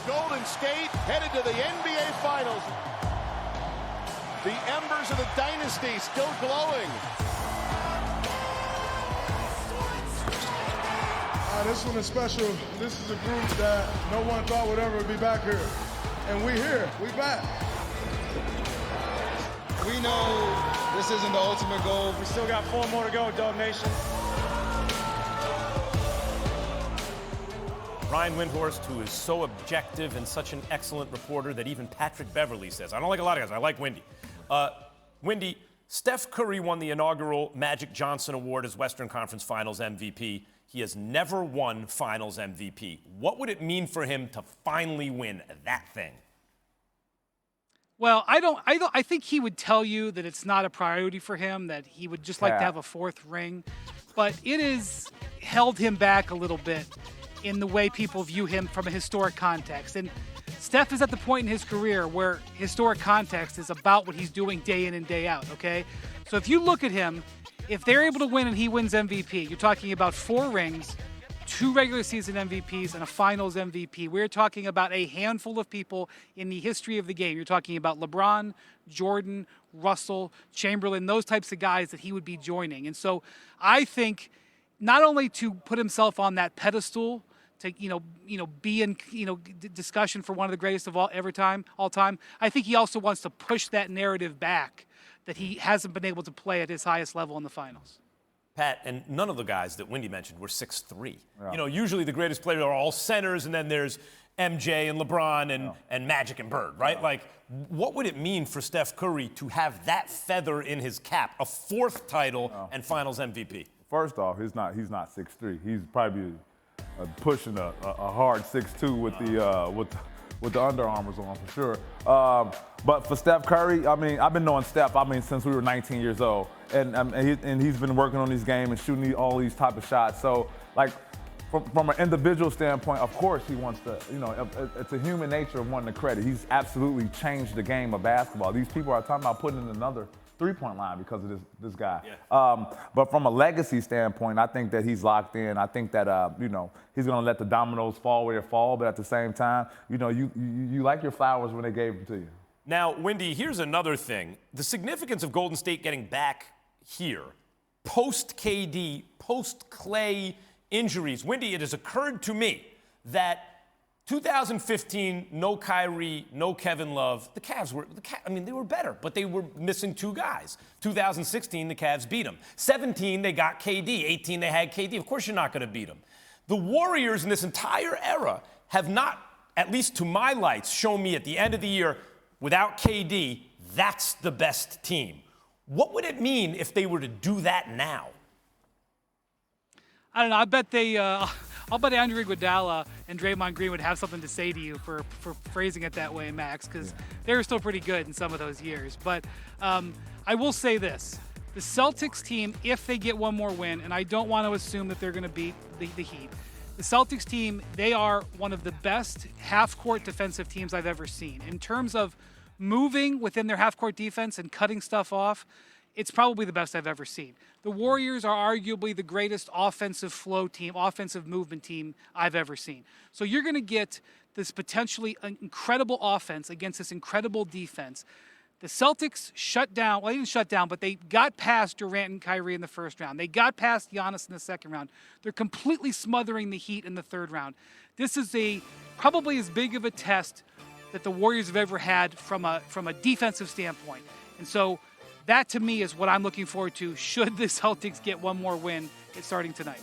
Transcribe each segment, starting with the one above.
Golden State headed to the NBA Finals. The embers of the dynasty still glowing. This one is special. This is a group that no one thought would ever be back here. And we here, we back. We know this isn't the ultimate goal. We still got 4 more to go, Dog Nation. Ryan Windhorst, who is so objective and such an excellent reporter that even Patrick Beverly says, I don't like a lot of guys, I like Windy. Windy, Steph Curry won the inaugural Magic Johnson Award as Western Conference Finals MVP. He has never won Finals MVP. What would it mean for him to finally win that thing? Well, I think he would tell you that it's not a priority for him, that he would just like to have a 4th ring. But it has held him back a little bit in the way people view him from a historic context. And Steph is at the point in his career where historic context is about what he's doing day in and day out, okay? So if you look at him, if they're able to win and he wins MVP, you're talking about 4 rings, 2 regular season MVPs, and a finals MVP. We're talking about a handful of people in the history of the game. You're talking about LeBron, Jordan, Russell, Chamberlain, those types of guys that he would be joining. And so I think not only to put himself on that pedestal, to be in discussion for one of the greatest of all time. I think he also wants to push that narrative back that he hasn't been able to play at his highest level in the finals. Pat, and none of the guys that Windy mentioned were 6'3". Yeah. Usually the greatest players are all centers, and then there's MJ and LeBron and Magic and Bird, right? Like, what would it mean for Steph Curry to have that feather in his cap, a 4th title and Finals MVP? First off, he's not 6'3". He's probably pushing a hard 6'2" with the Under Armours on for sure. But for Steph Curry, I mean, I've been knowing Steph, since we were 19 years old. And he's been working on these games and shooting all these type of shots. So, like, from an individual standpoint, of course he wants to, it's a human nature of wanting the credit. He's absolutely changed the game of basketball. These people are talking about putting in another 3-point line because of this guy. Yeah. But from a legacy standpoint, I think that he's locked in. I think that, he's going to let the dominoes fall where they fall. But at the same time, you like your flowers when they gave them to you. Now, Windy, here's another thing. The significance of Golden State getting back here, post-KD, post-Clay injuries. Windy, it has occurred to me that 2015, no Kyrie, no Kevin Love. The Cavs they were better, but they were missing 2 guys. 2016, the Cavs beat them. 17, they got KD. 18, they had KD. Of course you're not going to beat them. The Warriors in this entire era have not, at least to my lights, shown me at the end of the year, without KD, that's the best team. What would it mean if they were to do that now? I don't know. I'll bet Andrew Iguodala and Draymond Green would have something to say to you for phrasing it that way, Max, because they were still pretty good in some of those years. But I will say this. The Celtics team, if they get one more win, and I don't want to assume that they're going to beat the Heat, the Celtics team, they are one of the best half-court defensive teams I've ever seen. In terms of moving within their half-court defense and cutting stuff off, it's probably the best I've ever seen. The Warriors are arguably the greatest offensive flow team, offensive movement team I've ever seen. So you're going to get this potentially incredible offense against this incredible defense. The Celtics shut down, well, they didn't shut down, but they got past Durant and Kyrie in the first round. They got past Giannis in the second round. They're completely smothering the Heat in the third round. This is probably as big of a test that the Warriors have ever had from a defensive standpoint. And so that, to me, is what I'm looking forward to should the Celtics get one more win starting tonight.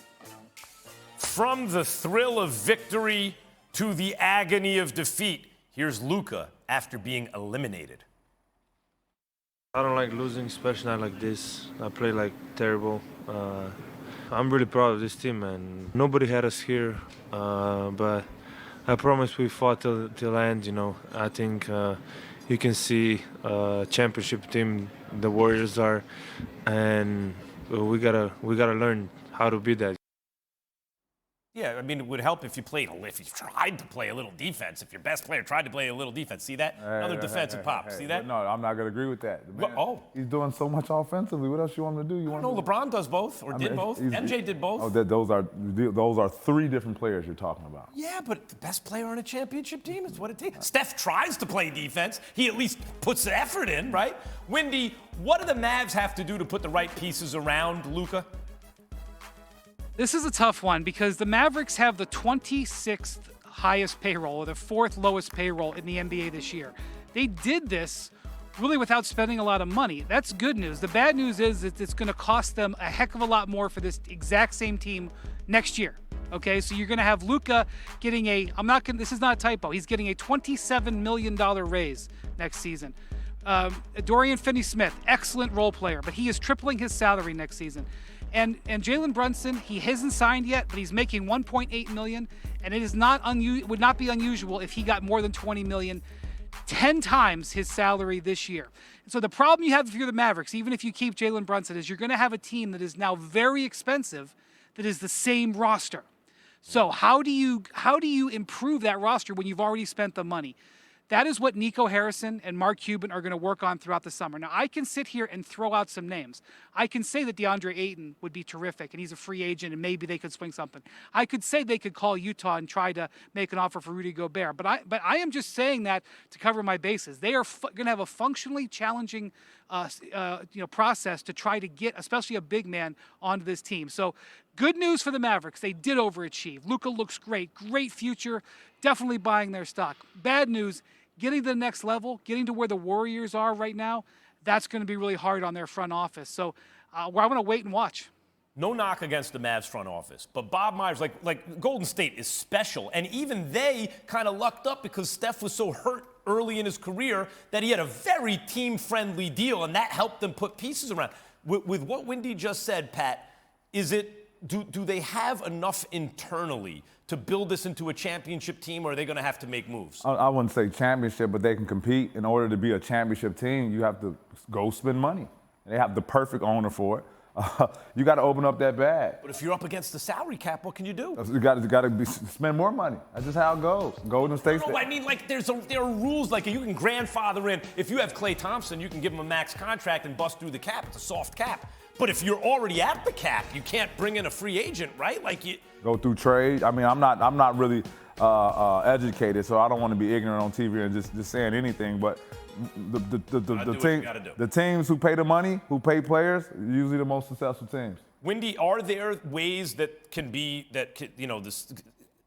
From the thrill of victory to the agony of defeat, here's Luka after being eliminated. I don't like losing, especially not like this. I play like terrible. I'm really proud of this team, man. Nobody had us here, but I promise we fought till end. I think you can see championship team the Warriors are, and we gotta learn how to be that. Yeah, I mean, it would help if you tried to play a little defense. If your best player tried to play a little defense. See that? Another defensive pop. See that? No, I'm not going to agree with that. The man, he's doing so much offensively. What else you want him to do? LeBron does both, or did both. MJ did both. Oh, those are three different players you're talking about. Yeah, but the best player on a championship team is what it takes. Steph tries to play defense. He at least puts the effort in, right? Windy, what do the Mavs have to do to put the right pieces around Luka? This is a tough one because the Mavericks have the 26th highest payroll, or the 4th lowest payroll in the NBA this year. They did this really without spending a lot of money. That's good news. The bad news is that it's going to cost them a heck of a lot more for this exact same team next year. Okay, so you're going to have Luka getting this is not a typo, he's getting a $27 million raise next season. Dorian Finney-Smith, excellent role player, but he is tripling his salary next season. And Jalen Brunson, he hasn't signed yet, but he's making $1.8 million, and it is would not be unusual if he got more than $20 million, 10 times his salary this year. So the problem you have if you're the Mavericks, even if you keep Jalen Brunson, is you're going to have a team that is now very expensive that is the same roster. So how do you improve that roster when you've already spent the money? That is what Nico Harrison and Mark Cuban are going to work on throughout the summer. Now, I can sit here and throw out some names. I can say that DeAndre Ayton would be terrific, and he's a free agent, and maybe they could swing something. I could say they could call Utah and try to make an offer for Rudy Gobert. But I am just saying that to cover my bases. They are going to have a functionally challenging process to try to get, especially a big man, onto this team. So good news for the Mavericks. They did overachieve. Luka looks great. Great future. Definitely buying their stock. Bad news, getting to the next level, getting to where the Warriors are right now, that's going to be really hard on their front office. So I want to wait and watch. No knock against the Mavs front office, but Bob Myers, like Golden State is special, and even they kind of lucked up because Steph was so hurt early in his career that he had a very team-friendly deal, and that helped them put pieces around. With what Windy just said, Pat, do they have enough internally to build this into a championship team, or are they going to have to make moves? I wouldn't say championship, but they can compete. In order to be a championship team, you have to go spend money. They have the perfect owner for it. You got to open up that bag. But if you're up against the salary cap, what can you do? You got to spend more money. That's just how it goes. Golden State. No, I mean, like there are rules. Like you can grandfather in. If you have Klay Thompson, you can give him a max contract and bust through the cap. It's a soft cap. But if you're already at the cap, you can't bring in a free agent, right? Like you go through trade. I mean, I'm not really educated, so I don't want to be ignorant on TV and just saying anything. But the teams who pay the money, who pay players, are usually the most successful teams. Windy, are there ways that can the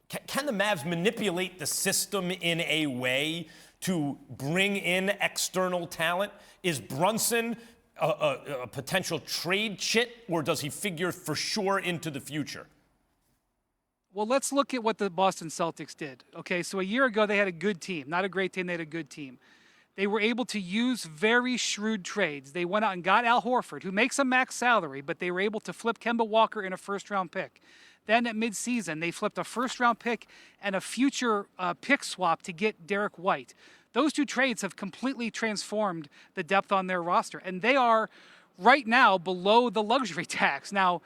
Mavs manipulate the system in a way to bring in external talent? Is Brunson a potential trade chit, or does he figure for sure into the future? Well, let's look at what the Boston Celtics did. Okay, so a year ago they had a good team. Not a great team, they had a good team. They were able to use very shrewd trades. They went out and got Al Horford, who makes a max salary, but they were able to flip Kemba Walker in a first-round pick. Then at midseason, they flipped a first-round pick and a future pick swap to get Derek White. Those two trades have completely transformed the depth on their roster, and they are right now below the luxury tax. Now,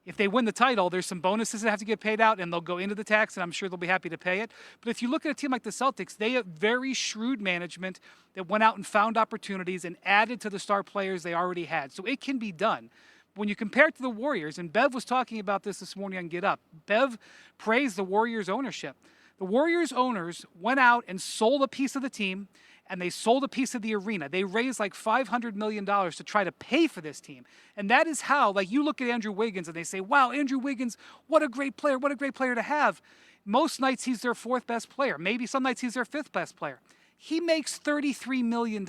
if they win the title, there's some bonuses that have to get paid out, and they'll go into the tax, and I'm sure they'll be happy to pay it. But if you look at a team like the Celtics, they have very shrewd management that went out and found opportunities and added to the star players they already had. So it can be done. When you compare it to the Warriors, and Bev was talking about this morning on Get Up, Bev praised the Warriors' ownership. The Warriors owners went out and sold a piece of the team, and they sold a piece of the arena. They raised like $500 million to try to pay for this team. And that is how, like you look at Andrew Wiggins and they say, wow, Andrew Wiggins, what a great player to have. Most nights he's their 4th best player. Maybe some nights he's their 5th best player. He makes $33 million.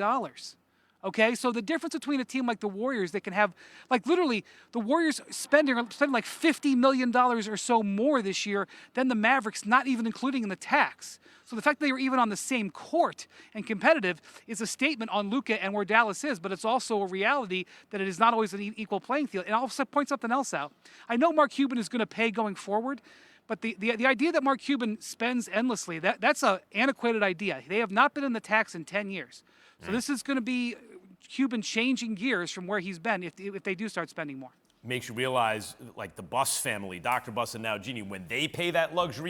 Okay, so the difference between a team like the Warriors that can have, like literally, the Warriors spending like $50 million or so more this year than the Mavericks, not even including in the tax. So the fact that they are even on the same court and competitive is a statement on Luka and where Dallas is, but it's also a reality that it is not always an equal playing field. And I'll also point something else out. I know Mark Cuban is going to pay going forward, but the idea that Mark Cuban spends endlessly, that's an antiquated idea. They have not been in the tax in 10 years. So this is going to be Cuban changing gears from where he's been if they do start spending more. makes you realize, like the Buss family, Dr. Buss and now Jeannie, when they pay that luxury